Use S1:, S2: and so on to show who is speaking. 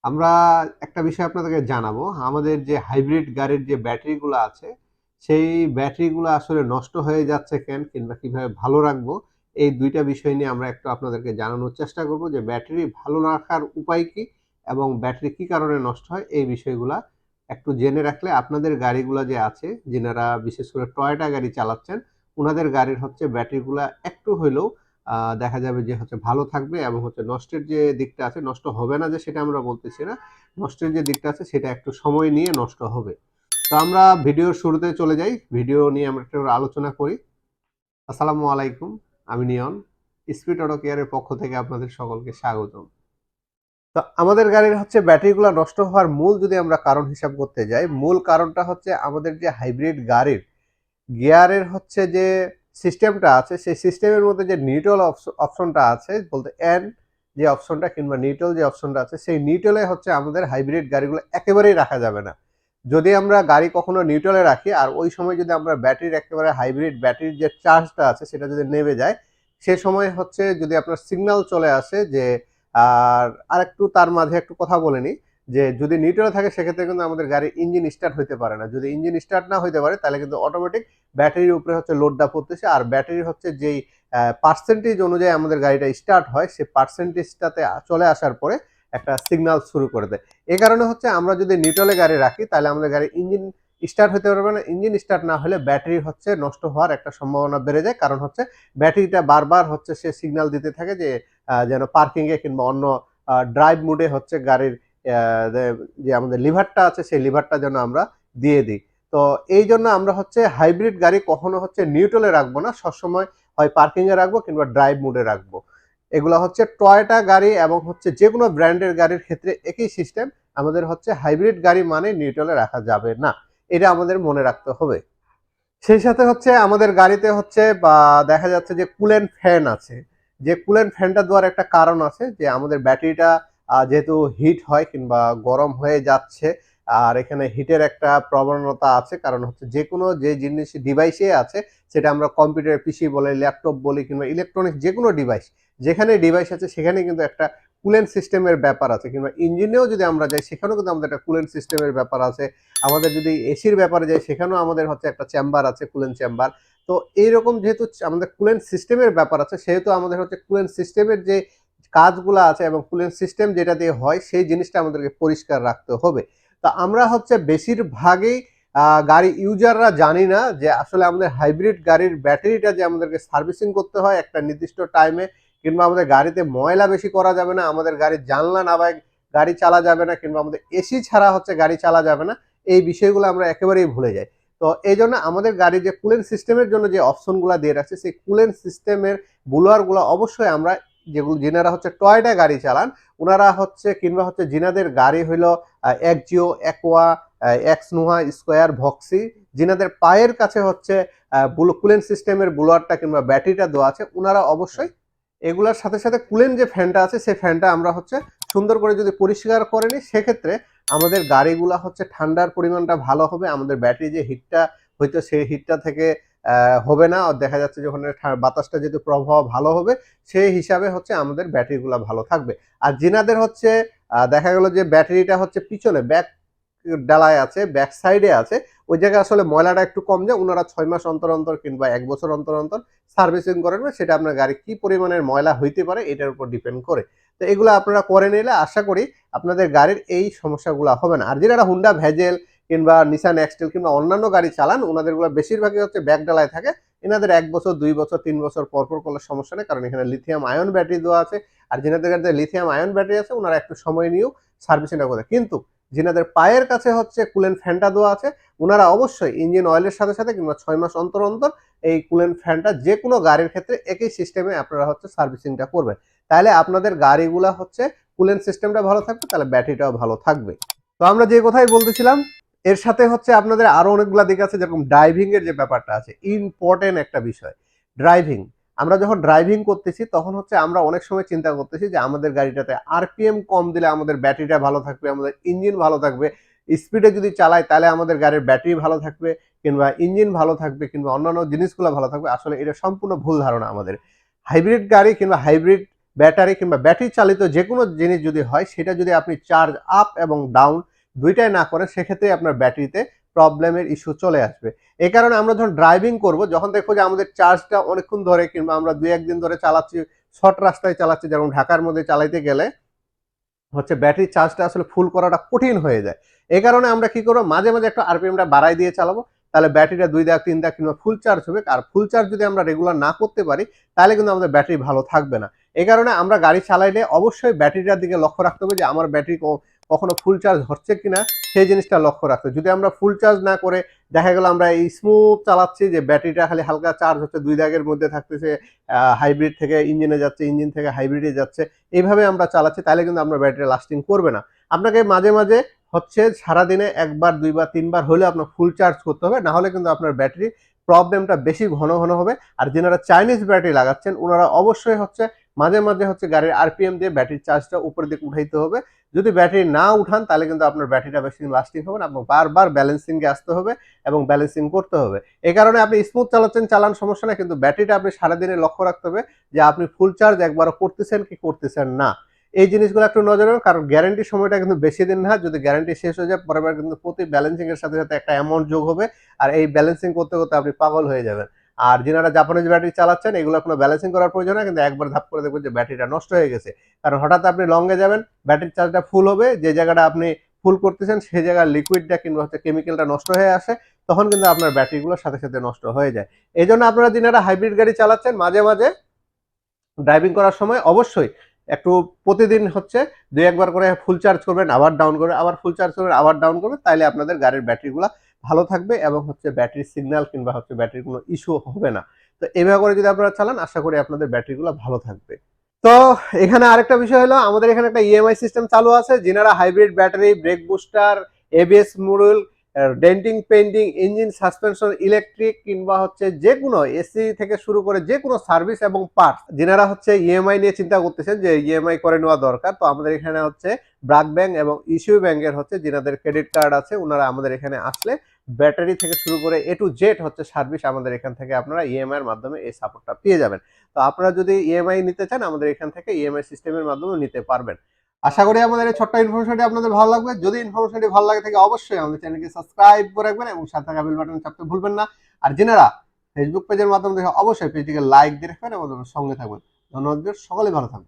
S1: আমরা একটা বিষয় আপনাদেরকে জানাবো। আমাদের যে হাইব্রিড গাড়ির যে ব্যাটারিগুলো আছে, সেই ব্যাটারিগুলো আসলে নষ্ট হয়ে যাচ্ছে কেন কিংবা কিভাবে ভালো রাখবো? এই ২ টা বিষয় নিয়ে আমরা একটু আপনাদেরকে জানানোর চেষ্টা করব যে ব্যাটারি ভালো রাখার উপায় কি? এবং ব্যাটারি কি কারণে নষ্ট হয়? এই বিষয়গুলা একটু জেনে রাখলে আপনাদের গাড়িগুলা যে আছে, যেনারা বিশেষ করে টয়োটা গাড়ি চালাচ্ছেন, উনাদের গাড়ির হচ্ছে ব্যাটারিগুলা একটু হইলেও দেখা যাবে যে হচ্ছে ভালো থাকবে এবং হচ্ছে নষ্টের যে দিকটা আছে, নষ্ট হবে না যে সেটা আমরা বলতেছি না। নষ্টের যে দিকটা আছে সেটা একটু সময় নিয়ে নষ্ট হবে। তো আমরা ভিডিওর শুরুতে চলে যাই। ভিডিও নিয়ে আমরা একটু আলোচনা করি। আসসালামু আলাইকুম। আমি নিয়ন। স্পিড অটো কেয়ারের পক্ষ থেকে আপনাদের সকলকে স্বাগতম। তো আমাদের গাড়ির হচ্ছে ব্যাটারিগুলা নষ্ট হওয়ার মূল যদি আমরা কারণ হিসাব করতে যাই, মূল কারণটা হচ্ছে আমাদের যে হাইব্রিড গাড়ির গিয়ারের হচ্ছে যে সিস্টেমটা আছে, সেই সিস্টেমের মধ্যে যে নিউট্রাল অপশনটা আছে, বলতে এন যে অপশনটা কিংবা নিউট্রাল যে অপশনটা আছে, সেই নিউট্রালে হচ্ছে আমাদের হাইব্রিড গাড়িগুলো একেবারেই রাখা যাবে না। যদি আমরা গাড়ি কখনো নিউট্রালে রাখি আর ওই সময় যদি আমরা ব্যাটারির একেবারে হাইব্রিড ব্যাটারির যে চার্জটা আছে সেটা যদি নেমে যায়, সে সময় হচ্ছে যদি আপনার সিগন্যাল চলে আসে যে আরেকটু তার মাঝে একটু কথা বলে নিই যে যদি নিউট্রালে থাকে সেক্ষেত্রে কিন্তু আমাদের গাড়ির ইঞ্জিন স্টার্ট হইতে পারে না। যদি ইঞ্জিন স্টার্ট না হইতে পারে তাহলে কিন্তু অটোমেটিক ব্যাটারির উপরে হচ্ছে লোডটা পড়তেছে, আর ব্যাটারি হচ্ছে যেই পার্সেন্টেজ অনুযায়ী আমাদের গাড়িটা স্টার্ট হয় সেই পার্সেন্টেজটাতে চলে আসার পরে একটা সিগন্যাল শুরু করে দেয়। এই কারণে হচ্ছে আমরা যদি নিউট্রালে গাড়ি রাখি তাহলে আমাদের গাড়ির ইঞ্জিন স্টার্ট হতে পারবে না। ইঞ্জিন স্টার্ট না হলে ব্যাটারি হচ্ছে নষ্ট হওয়ার একটা সম্ভাবনা বেড়ে যায়, কারণ হচ্ছে ব্যাটারিটা বারবার হচ্ছে সে সিগন্যাল দিতে থাকে যে যেন পার্কিংয়ে কিংবা অন্য ড্রাইভ মুডে হচ্ছে গাড়ির যে আমাদের লিভারটা আছে সেই লিভারটা যেন আমরা দিয়ে দিই। তো এই জন্য আমরা হচ্ছে হাইব্রিড গাড়ি কখনো হচ্ছে নিউট্রালে রাখবো না, সবসময় হয় পার্কিং এ রাখবো কিংবা ড্রাইভ মোডে রাখবো। এগুলো হচ্ছে টয়োটা গাড়ি এবং হচ্ছে যে কোনো ব্র্যান্ডের গাড়ির ক্ষেত্রে একই সিস্টেম। আমাদের হচ্ছে হাইব্রিড গাড়ি মানে নিউট্রালে রাখা যাবে না, এটা আমাদের মনে রাখতে হবে। সেই সাথে হচ্ছে আমাদের গাড়িতে হচ্ছে বা দেখা যাচ্ছে যে কুলেন্ট ফ্যান আছে, যে কুলেন্ট ফ্যানটা দেওয়ার একটা কারণ আছে যে আমাদের ব্যাটারিটা যেহেতু হিট হয় কিংবা গরম হয়ে যাচ্ছে, আর এখানে হিটের একটা প্রবণতা আছে, কারণ হচ্ছে যে কোনো যে জিনিস ডিভাইসে আছে, সেটা আমরা কম্পিউটার পিসি বলে ল্যাপটপ বলি কিংবা ইলেকট্রনিক্স যে কোনো ডিভাইস, যেখানে ডিভাইস আছে সেখানে কিন্তু একটা কুলেন্ট সিস্টেমের ব্যাপার আছে, কিংবা ইঞ্জিনেও যদি আমরা যাই সেখানেও কিন্তু আমাদের একটা কুলেন্ট সিস্টেমের ব্যাপার আছে। আমাদের যদি এসির ব্যাপারে যাই সেখানেও আমাদের হচ্ছে একটা চেম্বার আছে, কুলেন্ট চেম্বার। তো এইরকম যেহেতু আমাদের কুলেন্ট সিস্টেমের ব্যাপার আছে, সেহেতু আমাদের হচ্ছে কুলেন্ট সিস্টেমের যে কাজগুলো আছে এবং কুলেন্ট সিস্টেম যেটা দিয়ে হয় সেই জিনিসটা আমাদেরকে পরিষ্কার রাখতে হবে। তো আমরা হচ্ছে বেশিরভাগই গাড়ি ইউজাররা জানি না যে আসলে আমাদের হাইব্রিড গাড়ির ব্যাটারিটা যে আমাদেরকে সার্ভিসিং করতে হয় একটা নির্দিষ্ট টাইমে, কিংবা আমাদের গাড়িতে ময়লা বেশি করা যাবে না, আমাদের গাড়ির জানলা না গাড়ি চালা যাবে না, কিংবা আমাদের এসি ছাড়া হচ্ছে গাড়ি চালা যাবে না, এই বিষয়গুলো আমরা একেবারেই ভুলে যাই। তো এই জন্য আমাদের গাড়ি যে কুলেন্ট সিস্টেমের জন্য যে অপশনগুলো দিয়ে রাখছে সেই কুলেন্ট সিস্টেমের বুলোয়ারগুলো অবশ্যই আমরা, যেগুলো যিনারা হচ্ছে টয়টা গাড়ি চালান ওনারা হচ্ছে, কিংবা হচ্ছে যিনাদের গাড়ি হইলো একজিও, aqua, x Noha, square, Voxy, যিনাদের পায়ের কাছে হচ্ছে কুলেন্ট সিস্টেমের বুলোয়ারটা কিংবা ব্যাটারিটা দেওয়া আছে, ওনারা অবশ্যই এগুলোর সাথে সাথে কুলেন্ট যে ফ্যানটা আছে সেই ফ্যানটা আমরা হচ্ছে সুন্দর করে যদি পরিষ্কার করে নিই, সেক্ষেত্রে আমাদের গাড়িগুলা হচ্ছে ঠান্ডার পরিমাণটা ভালো হবে, আমাদের ব্যাটারি যে হিটটা হয়তো সেই হিটটা থেকে হবে না, আর দেখা যাচ্ছে যখন বাতাসটা যেহেতু প্রবাহ ভালো হবে সেই হিসাবে হচ্ছে আমাদের ব্যাটারিগুলা ভালো থাকবে। আর যিনাদের হচ্ছে দেখা গেল যে ব্যাটারিটা হচ্ছে পিছনে ব্যাক ডালায় আছে, ব্যাক সাইডে আছে, ওই জায়গায় আসলে ময়লাটা একটু কম যায়, ওনারা 6 মাস অন্তর অন্তর কিংবা 1 বছর অন্তর অন্তর সার্ভিসিং করেন না, সেটা আপনার গাড়ি কি পরিমাণের ময়লা হইতে পারে এটার উপর ডিপেন্ড করে। তো এগুলো আপনারা করে নিলে আশা করি আপনাদের গাড়ির এই সমস্যাগুলো হবে না। আর যারা হুন্ডা ভেজেল কিংবা নিসান এক্সটেল কিংবা অন্যান্য গাড়ি চালান ওনাদেরগুলো বেশিরভাগই হচ্ছে ব্যাক ডালায় থাকে, এনাদের 1 বছর 2 বছর 3 বছর পরপর করলে সমস্যা নেই, কারণ এখানে লিথিয়াম আয়ন ব্যাটারি দেওয়া আছে। আর যেনাদের গাড়িতে লিথিয়াম আয়ন ব্যাটারি আছে ওনারা একটু সময় নিয়েও সার্ভিসিংটা করে, কিন্তু যিনাদের পায়ের কাছে হচ্ছে কুলেন্ট ফ্যানটা দেওয়া আছে ওনারা অবশ্যই ইঞ্জিন অয়েলের সাথে সাথে কিংবা 6 মাস অন্তর অন্তর এই কুলেন্ট ফ্যানটা যে কোনো গাড়ির ক্ষেত্রে একই সিস্টেমে আপনারা হচ্ছে সার্ভিসিংটা করবেন, তাহলে আপনাদের গাড়িগুলা হচ্ছে কুলেন্ট সিস্টেমটা ভালো থাকবে, তাহলে ব্যাটারিটাও ভালো থাকবে। তো আমরা যে কথাই বলতেছিলাম, এর সাথে হচ্ছে আপনাদের আরো অনেকগুলা দিক আছে, যেরকম ড্রাইভিং এর যে ব্যাপারটা আছে, ইম্পর্টেন্ট একটা বিষয় ড্রাইভিং। আমরা যখন ড্রাইভিং করতেছি তখন হচ্ছে আমরা অনেক সময় চিন্তা করতেছি যে আমাদের গাড়িটাতে আরপিএম কম দিলে আমাদের ব্যাটারিটা ভালো থাকবে, আমাদের ইঞ্জিন ভালো থাকবে, স্পিডে যদি চালাই তাহলে আমাদের গাড়ির ব্যাটারি ভালো থাকবে কিংবা ইঞ্জিন ভালো থাকবে কিংবা অন্যান্য জিনিসগুলো ভালো থাকবে। আসলে এটা সম্পূর্ণ ভুল ধারণা আমাদের। হাইব্রিড গাড়ি কিংবা হাইব্রিড ব্যাটারি কিংবা ব্যাটারি চালিত যে কোনো জিনিস যদি হয় সেটা যদি আপনি চার্জ আপ এবং ডাউন দুইটাই না করেন, সেক্ষেত্রে আপনার ব্যাটারিতে প্রবলেমের ইস্যু চলে আসবে। এই কারণে আমরা যখন ড্রাইভিং করব, যখন দেখবো যে আমাদের চার্জটা অনেকক্ষণ ধরে কিংবা আমরা ২-১ দিন ধরে চালাচ্ছি, শর্ট রাস্তায় চালাচ্ছি, যেমন ঢাকার মধ্যে চালাইতে গেলে হচ্ছে ব্যাটারি চার্জটা আসলে ফুল করাটা কঠিন হয়ে যায়। এই কারণে আমরা কি করবো, মাঝে মাঝে একটু আরপিএমটা বাড়াই দিয়ে চালাবো, তাহলে ব্যাটারিটা ২ দাগ ৩ দাগ কিংবা ফুল চার্জ হবে। আর ফুল চার্জ যদি আমরা রেগুলার না করতে পারি, তাহলে কিন্তু আমাদের ব্যাটারি ভালো থাকবে না। এই কারণে আমরা গাড়ি চালাইলে অবশ্যই ব্যাটারিটার দিকে লক্ষ্য রাখতে হবে যে আমার ব্যাটারি কখনো ফুল চার্জ হচ্ছে কিনা, সেই জিনিসটা লক্ষ্য রাখতে হবে। যদি আমরা ফুল চার্জ না করে দেখা গেল আমরা এই স্মুথ চালাচ্ছি, যে ব্যাটারিটা খালি হালকা চার্জ হচ্ছে, ২ দাগের মধ্যে থাকতেছে, হাইব্রিড থেকে ইঞ্জিনে যাচ্ছে, ইঞ্জিন থেকে হাইব্রিডে যাচ্ছে, এইভাবে আমরা চালাচ্ছি, তাহলে কিন্তু আপনার ব্যাটারি লাস্টিং করবে না। আপনাকে মাঝে মাঝে হচ্ছে সারাদিনে ১ বার ২ বার ৩ বার হলে আপনার ফুল চার্জ করতে হবে, না হলে কিন্তু আপনার ব্যাটারি প্রবলেমটা বেশি ঘন ঘন হবে। আর যারা চাইনিজ ব্যাটারি লাগাচ্ছেন ওনারা অবশ্যই হচ্ছে মাঝে মাঝে হচ্ছে গাড়ির আরপিএম দিয়ে ব্যাটারির চার্জটা উপরের দিকে উঠাইতে হবে। যদি ব্যাটারি না উঠান তাহলে কিন্তু আপনার ব্যাটারিটা বেশি দিন লাস্টিং হবে না। আপনার বারবার ব্যালেন্সিংয়ে আসতে হবে এবং ব্যালেন্সিং করতে হবে। এই কারণে আপনি স্মুথ চালাচ্ছেন, চালান, সমস্যা না, কিন্তু ব্যাটারিটা আপনি সারাদিনে লক্ষ্য রাখতে হবে যে আপনি ফুল চার্জ একবারও করতেছেন কি করতেছেন না। এই জিনিসগুলো একটু নজর রাখবেন, কারণ গ্যারান্টির সময়টা কিন্তু বেশি দিন না। যদি গ্যারান্টি শেষ হয়ে যায়, পরের বার কিন্তু প্রতি ব্যালেন্সিং এর সাথে সাথে একটা অ্যামাউন্ট যোগ হবে, আর এই ব্যালেন্সিং করতে করতে আপনি পাগল হয়ে যাবেন। আর যারা জাপানিজ ব্যাটারি চালাচ্ছেন এগুলো কোনো ব্যালেন্সিং করার প্রয়োজন না, কিন্তু একবার ধাপ করে দেখবেন যে ব্যাটারিটা নষ্ট হয়ে গেছে। কারণ হঠাৎ আপনি লংয়ে যাবেন, ব্যাটারির চার্জটা ফুল হবে, যে জায়গাটা আপনি ফুল করতেছেন সেই জায়গার লিকুইডটা কিংবা হচ্ছে কেমিক্যালটা নষ্ট হয়ে আসে, তখন কিন্তু আপনার ব্যাটারিগুলোর সাথে সাথে নষ্ট হয়ে যায়। এই জন্য আপনারা যারা হাইব্রিড গাড়ি চালাচ্ছেন মাঝে মাঝে ড্রাইভিং করার সময় অবশ্যই একটু প্রতিদিন হচ্ছে ২-১ বার করে ফুল চার্জ করবেন, আবার ডাউন করবেন, আবার ফুল চার্জ করবেন, আবার ডাউন করবেন। তাইলে আপনাদের গাড়ির ব্যাটারিগুলা ভালো থাকবে এবং হচ্ছে ব্যাটারির সিগন্যাল কিংবা হচ্ছে ব্যাটারির কোনো ইস্যু হবে না। তো এভাবে করে যদি আপনারা চালান, আশা করি আপনাদের ব্যাটারিগুলা ভালো থাকবে। তো এখানে আরেকটা বিষয় হলো, আমাদের এখানে একটা ইএমআই সিস্টেম চালু আছে। যারা hybrid battery, brake booster, ABS module, denting painting, engine suspension, electric কিংবা হচ্ছে যে কোনো এসি থেকে শুরু করে যে কোনো সার্ভিস এবং পার্টস, যারা হচ্ছে ইএমআই নিয়ে চিন্তা করতেছেন যে ইএমআই করে নেওয়া দরকার, তো আমাদের এখানে হচ্ছে ব্রাক ব্যাংক এবং ইস্যু ব্যাংকের হচ্ছে যাদের ক্রেডিট কার্ড আছে, ওনারা আমাদের এখানে আসলে ব্যাটারি থেকে শুরু করে এ টু জেড হচ্ছে সার্ভিস আমাদের এখান থেকে আপনারা ইএমআই এর মাধ্যমে এই সাপোর্টটা পেয়ে যাবেন। তো আপনারা যদি ইএমআই নিতে চান, আমাদের এখান থেকে ইএমআই সিস্টেমের মাধ্যমে নিতে পারবেন। আশা করি আমাদের এই ছোট্ট ইনফরমেশনটি আপনাদের ভালো লাগবে। যদি ইনফরমেশনটি ভালো লাগে থাকে অবশ্যই আমাদের চ্যানেলকে সাবস্ক্রাইব করে রাখবেন এবং সাথে থাকা বেল বাটন চাপতে ভুলবেন না। আর যারা ফেসবুক পেজের মাধ্যমে দেখে অবশ্যই পেজটিকে লাইক দিয়ে রাখবেন এবং সঙ্গে থাকবেন। ধন্যবাদ, সকলে ভালো থাকবেন।